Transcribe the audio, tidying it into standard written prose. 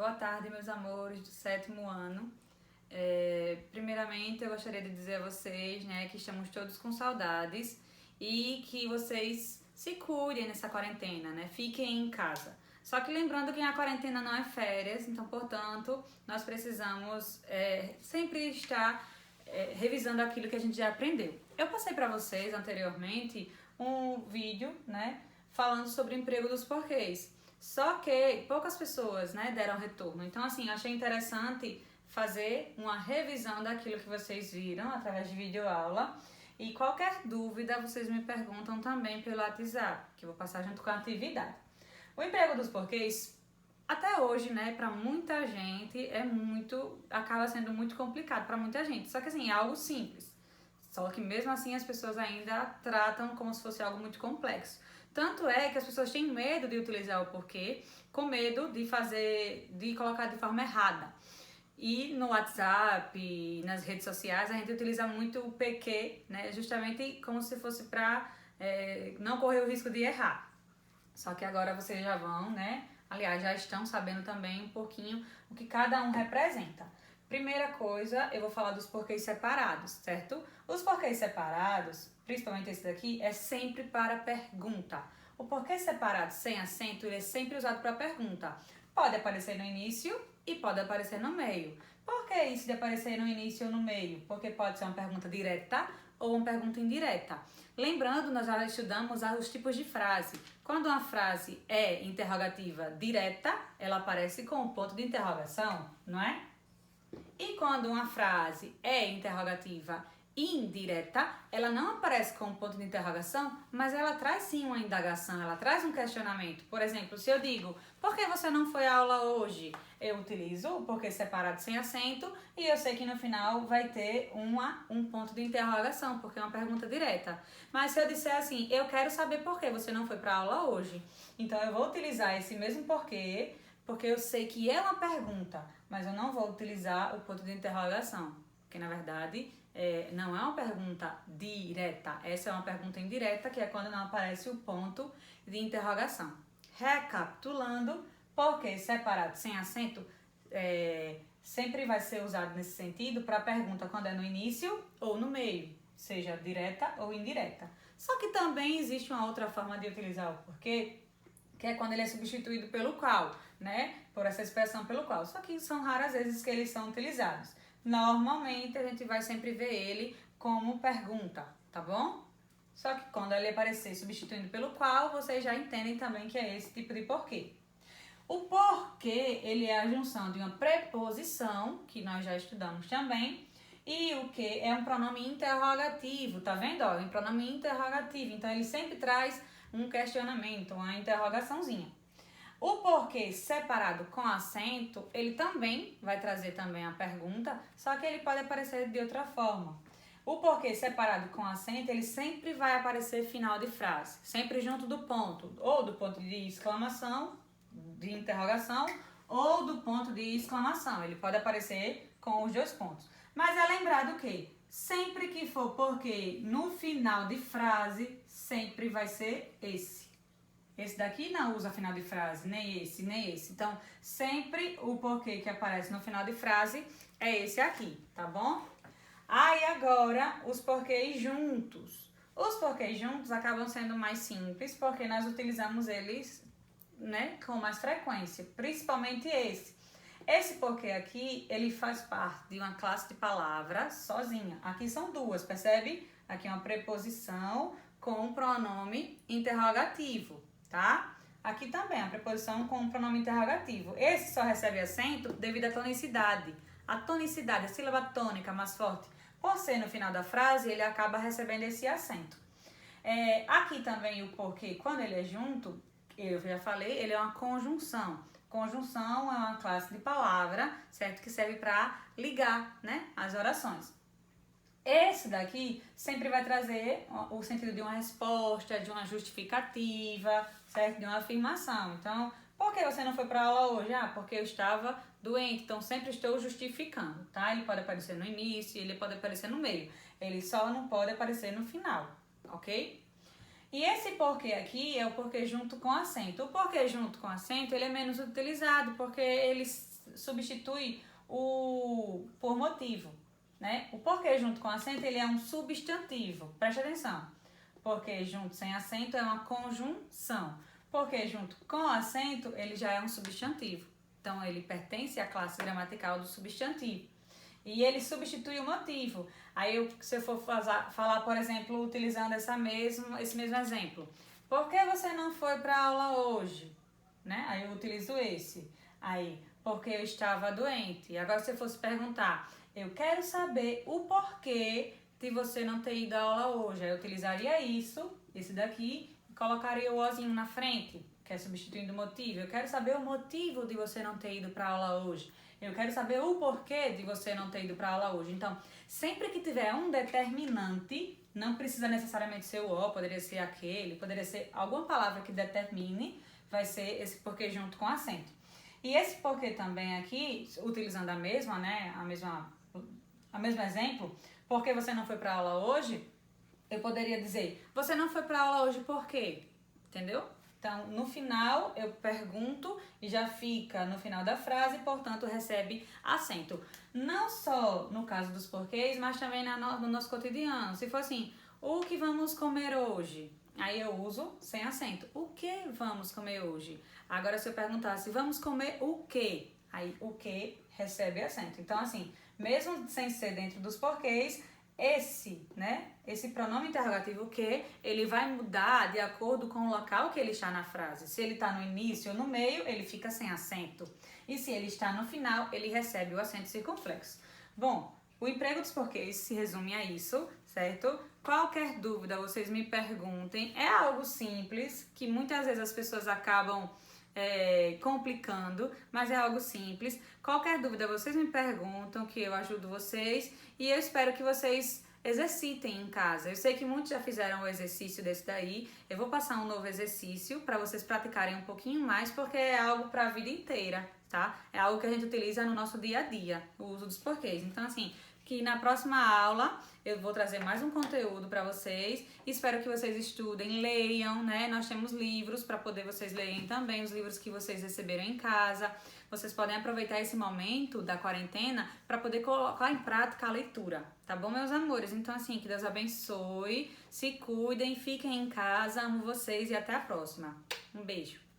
Boa tarde, meus amores do 7º ano. Primeiramente, eu gostaria de dizer a vocês, que estamos todos com saudades e que vocês se cuidem nessa quarentena, Fiquem em casa. Só que lembrando que a quarentena não é férias, então, portanto, nós precisamos sempre estar revisando aquilo que a gente já aprendeu. Eu passei para vocês anteriormente um vídeo, falando sobre o emprego dos porquês. Só que poucas pessoas, deram retorno. Então, assim, eu achei interessante fazer uma revisão daquilo que vocês viram através de videoaula. E qualquer dúvida, vocês me perguntam também pelo WhatsApp, que eu vou passar junto com a atividade. O emprego dos porquês, até hoje, para muita gente, acaba sendo muito complicado para muita gente. Só que, assim, é algo simples. Só que, mesmo assim, as pessoas ainda tratam como se fosse algo muito complexo. Tanto é que as pessoas têm medo de utilizar o porquê, com medo de colocar de forma errada. E no WhatsApp, nas redes sociais, a gente utiliza muito o PQ, justamente como se fosse para não correr o risco de errar. Só que agora vocês já vão, aliás, já estão sabendo também um pouquinho o que cada um representa. Primeira coisa, eu vou falar dos porquês separados, certo? Os porquês separados, principalmente esse daqui, é sempre para pergunta. O porquê separado sem acento, ele é sempre usado para pergunta. Pode aparecer no início e pode aparecer no meio. Por que isso de aparecer no início ou no meio? Porque pode ser uma pergunta direta ou uma pergunta indireta. Lembrando, nós já estudamos os tipos de frase. Quando uma frase é interrogativa direta, ela aparece com um ponto de interrogação, não é? E quando uma frase é interrogativa indireta, ela não aparece com um ponto de interrogação, mas ela traz sim uma indagação, ela traz um questionamento. Por exemplo, se eu digo, por que você não foi à aula hoje? Eu utilizo o porquê separado sem acento e eu sei que no final vai ter um ponto de interrogação, porque é uma pergunta direta. Mas se eu disser assim, eu quero saber por que você não foi para a aula hoje, então eu vou utilizar esse mesmo porquê, porque eu sei que é uma pergunta, mas eu não vou utilizar o ponto de interrogação, porque na verdade não é uma pergunta direta, essa é uma pergunta indireta, que é quando não aparece o ponto de interrogação. Recapitulando, porquê separado sem acento sempre vai ser usado nesse sentido para pergunta quando é no início ou no meio, seja direta ou indireta. Só que também existe uma outra forma de utilizar o porquê, que é quando ele é substituído pelo qual, por essa expressão pelo qual. Só que são raras vezes que eles são utilizados. Normalmente a gente vai sempre ver ele como pergunta, tá bom? Só que quando ele aparecer substituindo pelo qual, vocês já entendem também que é esse tipo de porquê. O porquê, ele é a junção de uma preposição, que nós já estudamos também, e o que é um pronome interrogativo, tá vendo? Um pronome interrogativo, então ele sempre traz um questionamento, uma interrogaçãozinha. O porquê separado com acento, ele também vai trazer também a pergunta, só que ele pode aparecer de outra forma. O porquê separado com acento, ele sempre vai aparecer final de frase, sempre junto do ponto, ou do ponto de exclamação, de interrogação, ou do ponto de exclamação. Ele pode aparecer com os dois pontos. Mas é lembrado que sempre que for porquê no final de frase, sempre vai ser esse. Esse daqui não usa final de frase, nem esse, nem esse. Então, sempre o porquê que aparece no final de frase é esse aqui, tá bom? Aí agora, os porquês juntos. Os porquês juntos acabam sendo mais simples, porque nós utilizamos eles, com mais frequência, principalmente esse. Esse porquê aqui, ele faz parte de uma classe de palavras sozinha. Aqui são duas, percebe? Aqui é uma preposição com um pronome interrogativo, tá? Aqui também a preposição com um pronome interrogativo. Esse só recebe acento devido à tonicidade. A tonicidade, a sílaba tônica mais forte, por ser no final da frase, ele acaba recebendo esse acento. Aqui também o porquê, quando ele é junto, eu já falei, ele é uma conjunção. Conjunção é uma classe de palavra, certo? Que serve para ligar, as orações. Esse daqui sempre vai trazer o sentido de uma resposta, de uma justificativa, certo? De uma afirmação. Então, por que você não foi para a aula hoje? Porque eu estava doente, então sempre estou justificando, tá? Ele pode aparecer no início, ele pode aparecer no meio. Ele só não pode aparecer no final, ok? E esse porquê aqui é o porquê junto com acento. O porquê junto com acento, ele é menos utilizado, porque ele substitui o por motivo, né? O porquê junto com acento, ele é um substantivo. Preste atenção. Porquê junto sem acento é uma conjunção. Porquê junto com acento, ele já é um substantivo. Então, ele pertence à classe gramatical do substantivo. E ele substitui o motivo. Aí, se eu for falar, por exemplo, utilizando esse mesmo exemplo. Por que você não foi para a aula hoje? Né? Aí eu utilizo esse. Aí, porque eu estava doente. E agora, se eu fosse perguntar, eu quero saber o porquê de você não ter ido à aula hoje. Aí eu utilizaria isso, esse daqui, e colocaria o ozinho na frente, que é substituindo o motivo. Eu quero saber o motivo de você não ter ido para a aula hoje. Eu quero saber o porquê de você não ter ido para a aula hoje. Então, sempre que tiver um determinante, não precisa necessariamente ser o poderia ser aquele, poderia ser alguma palavra que determine, vai ser esse porquê junto com acento. E esse porquê também aqui, utilizando a mesma, né, a mesmo exemplo, porque você não foi para aula hoje, eu poderia dizer, você não foi para aula hoje por quê? Entendeu? Então, no final, eu pergunto e já fica no final da frase, portanto, recebe acento. Não só no caso dos porquês, mas também no nosso cotidiano. Se for assim, o que vamos comer hoje? Aí eu uso sem acento. O que vamos comer hoje? Agora, se eu perguntasse, vamos comer o quê? Aí, o que recebe acento. Então, assim, mesmo sem ser dentro dos porquês, esse pronome interrogativo que, ele vai mudar de acordo com o local que ele está na frase. Se ele está no início ou no meio, ele fica sem acento. E se ele está no final, ele recebe o acento circunflexo. Bom, o emprego dos porquês se resume a isso, certo? Qualquer dúvida, vocês me perguntem. É algo simples, que muitas vezes as pessoas acabam complicando, mas é algo simples. Qualquer dúvida, vocês me perguntam, que eu ajudo vocês, e eu espero que vocês exercitem em casa. Eu sei que muitos já fizeram o exercício desse daí. Eu vou passar um novo exercício para vocês praticarem um pouquinho mais, porque é algo para a vida inteira, tá? É algo que a gente utiliza no nosso dia a dia, o uso dos porquês. Então, assim, que na próxima aula eu vou trazer mais um conteúdo para vocês. Espero que vocês estudem, leiam, né? Nós temos livros para poder vocês lerem também, os livros que vocês receberam em casa. Vocês podem aproveitar esse momento da quarentena para poder colocar em prática a leitura, tá bom, meus amores? Então, assim, que Deus abençoe, se cuidem, fiquem em casa, amo vocês e até a próxima. Um beijo!